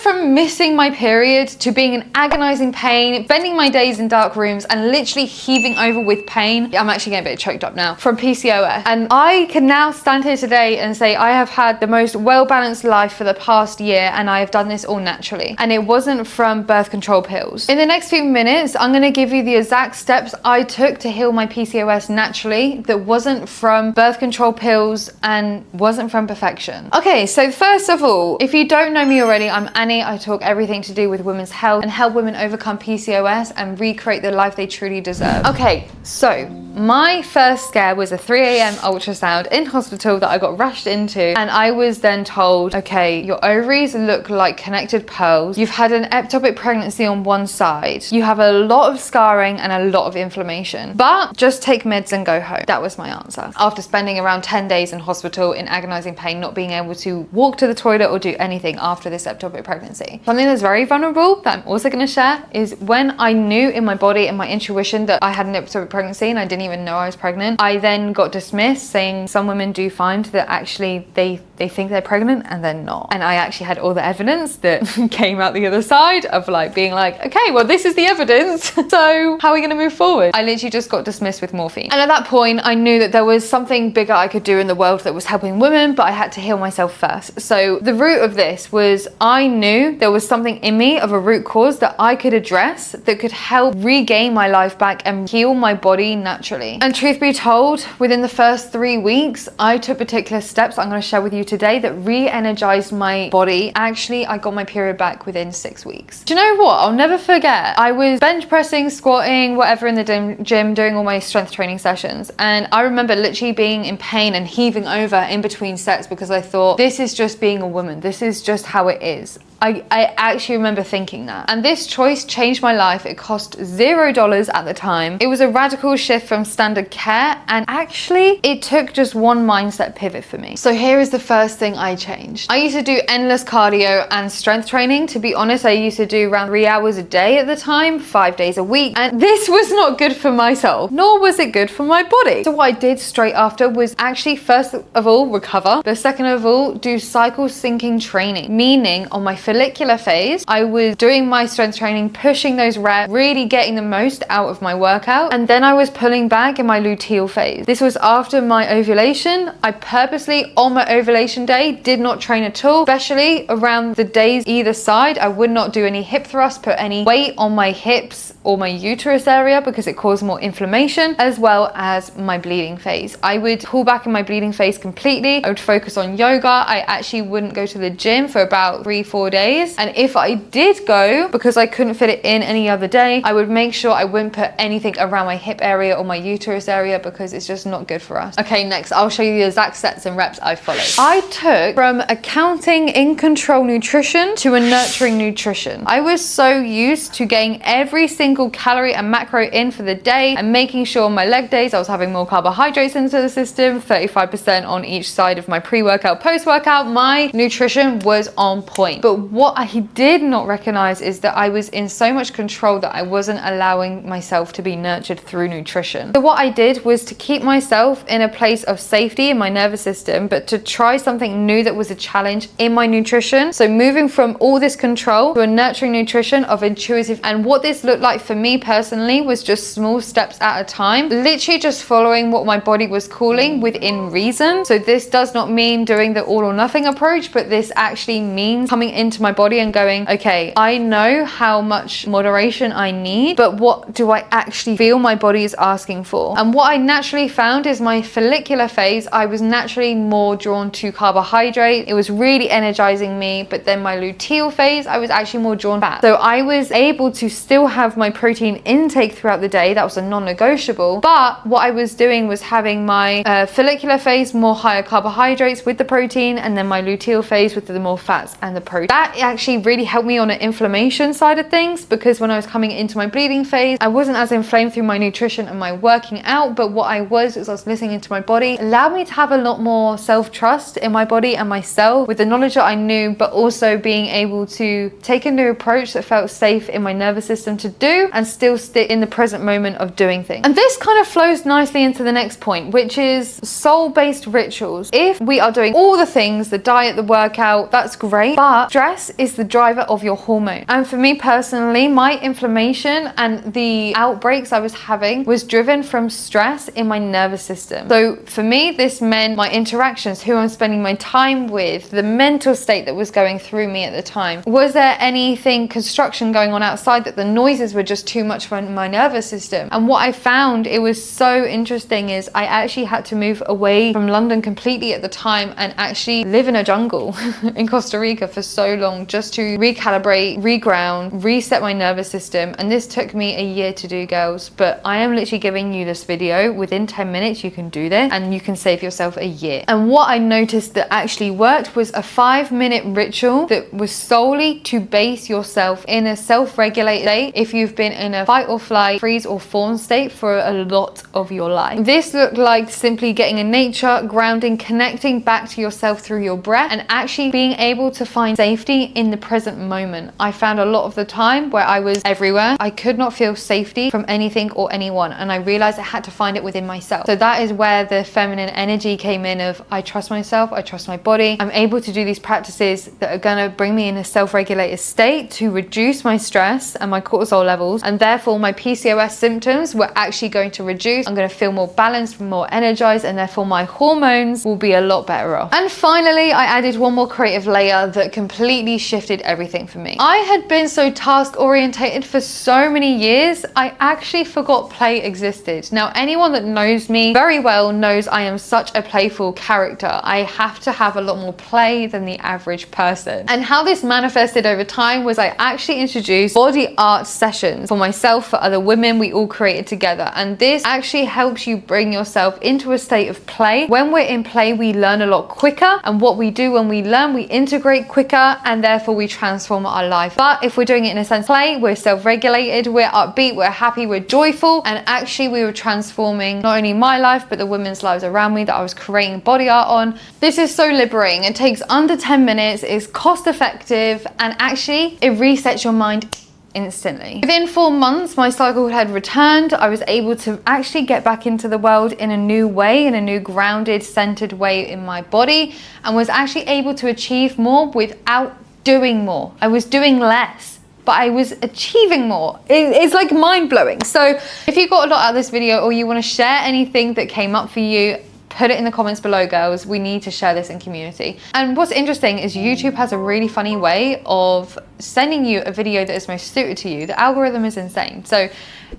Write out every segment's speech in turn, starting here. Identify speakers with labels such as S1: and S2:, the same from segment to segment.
S1: from missing my period to being in agonizing pain, spending my days in dark rooms and literally heaving over with pain. I'm actually getting a bit choked up now from PCOS. And I can now stand here today and say I have had the most well-balanced life for the past year, and I have done this all naturally. And it wasn't from birth control pills. In the next few minutes, I'm gonna give you the exact steps I took to heal my PCOS naturally that wasn't from birth control pills and wasn't from perfection. Okay, so first of all, if you don't know me already, I'm Annie. I talk everything to do with women's health and help women overcome PCOS and recreate the life they truly deserve. Okay, so my first scare was a 3 a.m. ultrasound in hospital that I got rushed into, and I was then told, okay, your ovaries look like connected pearls. You've had an ectopic pregnancy on one side. You have a lot of scarring and a lot of inflammation, but just take meds and go home. That was my answer. After spending around 10 days in hospital in agonizing pain, not being able to walk to the toilet or do anything after this ectopic pregnancy. Something that's very vulnerable that I'm also going to share is when I knew in my body and my intuition that I had an ectopic pregnancy and I didn't even know I was pregnant, I then got dismissed, saying some women do find that actually they think they're pregnant and they're not. And I actually had all the evidence that came out the other side of like being like, okay, well, this is the evidence. So how are we going to move forward? I literally just got dismissed with morphine. And at that point, I knew that there was something bigger I could do in the world that was helping women, but I had to heal myself first. So the root of this was I knew there was something in me of a root cause that I could address that could help regain my life back and heal my body naturally. And truth be told, within the first 3 weeks, I took particular steps I'm going to share with you today that re-energized my body. Actually, I got my period back within 6 weeks. Do you know what? I'll never forget. I was bench pressing, squatting, whatever in the gym, doing all my strength training sessions. And I remember literally being in pain and heaving over in between sets because I thought, this is just being a woman. This is just how it is. I actually remember thinking that. And this choice changed my life. It cost $0 at the time. It was a radical shift from standard care. And actually, it took just one mindset pivot for me. So here is the first thing I changed. I used to do endless cardio and strength training. To be honest, I used to do around 3 hours a day at the time, 5 days a week. And this was not good for my soul, nor was it good for my body. So what I did straight after was actually, first of all, recover. But second of all, do cycle syncing training, meaning on my follicular phase, I was doing my strength training, pushing those reps, really getting the most out of my workout. And then I was pulling back in my luteal phase. This was after my ovulation. I purposely, on my ovulation day, did not train at all, especially around the days either side. I would not do any hip thrusts, put any weight on my hips or my uterus area because it caused more inflammation, as well as my bleeding phase. I would pull back in my bleeding phase completely. I would focus on yoga. I actually wouldn't go to the gym for about 3-4 days. And if I did go, because I couldn't fit it in any other day, I would make sure I wouldn't put anything around my hip area or my uterus area because it's just not good for us. Okay, next, I'll show you the exact sets and reps I followed. I took from a counting in control nutrition to a nurturing nutrition. I was so used to getting every single calorie and macro in for the day and making sure on my leg days I was having more carbohydrates into the system, 35% on each side of my pre-workout, post-workout. My nutrition was on point. But what I did not recognize is that I was in so much control that I wasn't allowing myself to be nurtured through nutrition. So what I did was to keep myself in a place of safety in my nervous system, but to try something new that was a challenge in my nutrition. So moving from all this control to a nurturing nutrition of intuitive. And what this looked like for me personally was just small steps at a time, literally just following what my body was calling within reason. So this does not mean doing the all or nothing approach, but this actually means coming into my body and going, okay, I know how much moderation I need, but what do I actually feel my body is asking for? And what I naturally found is my follicular phase, I was naturally more drawn to carbohydrate. It was really energizing me. But then my luteal phase, I was actually more drawn back. So I was able to still have my protein intake throughout the day. That was a non-negotiable. But what I was doing was having my follicular phase, more higher carbohydrates with the protein, and then my luteal phase with the more fats and the protein. That actually really helped me on an inflammation side of things, because when I was coming into my bleeding phase, I wasn't as inflamed through my nutrition and my working out. But what I was listening into my body, allowed me to have a lot more self-trust in my body and myself with the knowledge that I knew, but also being able to take a new approach that felt safe in my nervous system to do and still stay in the present moment of doing things. And this kind of flows nicely into the next point, which is soul-based rituals. If we are doing all the things, the diet, the workout, that's great, but stress stress is the driver of your hormone. And for me personally, my inflammation and the outbreaks I was having was driven from stress in my nervous system. So for me, this meant my interactions, who I'm spending my time with, the mental state that was going through me at the time. Was there anything construction going on outside that the noises were just too much for my nervous system? And what I found, it was so interesting, is I actually had to move away from London completely at the time and actually live in a jungle in Costa Rica for so long just to recalibrate, reground, reset my nervous system. And this took me a year to do, girls, but I am literally giving you this video. Within 10 minutes you can do this and you can save yourself a year. And what I noticed that actually worked was a 5-minute ritual that was solely to base yourself in a self-regulated state if you've been in a fight or flight, freeze or fawn state for a lot of your life. This looked like simply getting in nature, grounding, connecting back to yourself through your breath, and actually being able to find safety in the present moment. I found a lot of the time where I was everywhere, I could not feel safety from anything or anyone, and I realized I had to find it within myself. So that is where the feminine energy came in of I trust myself, I trust my body. I'm able to do these practices that are going to bring me in a self-regulated state to reduce my stress and my cortisol levels, and therefore my PCOS symptoms were actually going to reduce. I'm going to feel more balanced, more energized, and therefore my hormones will be a lot better off. And finally, I added one more creative layer that completely shifted everything for me. I had been so task orientated for so many years, I actually forgot play existed. Now, anyone that knows me very well knows I am such a playful character. I have to have a lot more play than the average person. And how this manifested over time was I actually introduced body art sessions for myself, for other women. We all created together, and this actually helps you bring yourself into a state of play. When we're in play, we learn a lot quicker, and what we do when we learn, we integrate quicker, and therefore we transform our life. But if we're doing it in a sense of play, we're self-regulated, we're upbeat, we're happy, we're joyful, and actually we were transforming not only my life but the women's lives around me that I was creating body art on. This is so liberating. It takes under 10 minutes, it's cost effective, and actually it resets your mind instantly. Within 4 months, my cycle had returned. I was able to actually get back into the world in a new way, in a new grounded, centered way in my body, and was actually able to achieve more without doing more. I was doing less, but I was achieving more. It's like mind-blowing. So if you got a lot out of this video, or you want to share anything that came up for you, put it in the comments below, girls. We need to share this in community. And what's interesting is YouTube has a really funny way of sending you a video that is most suited to you. The algorithm is insane. So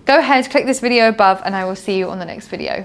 S1: go ahead, click this video above, and I will see you on the next video.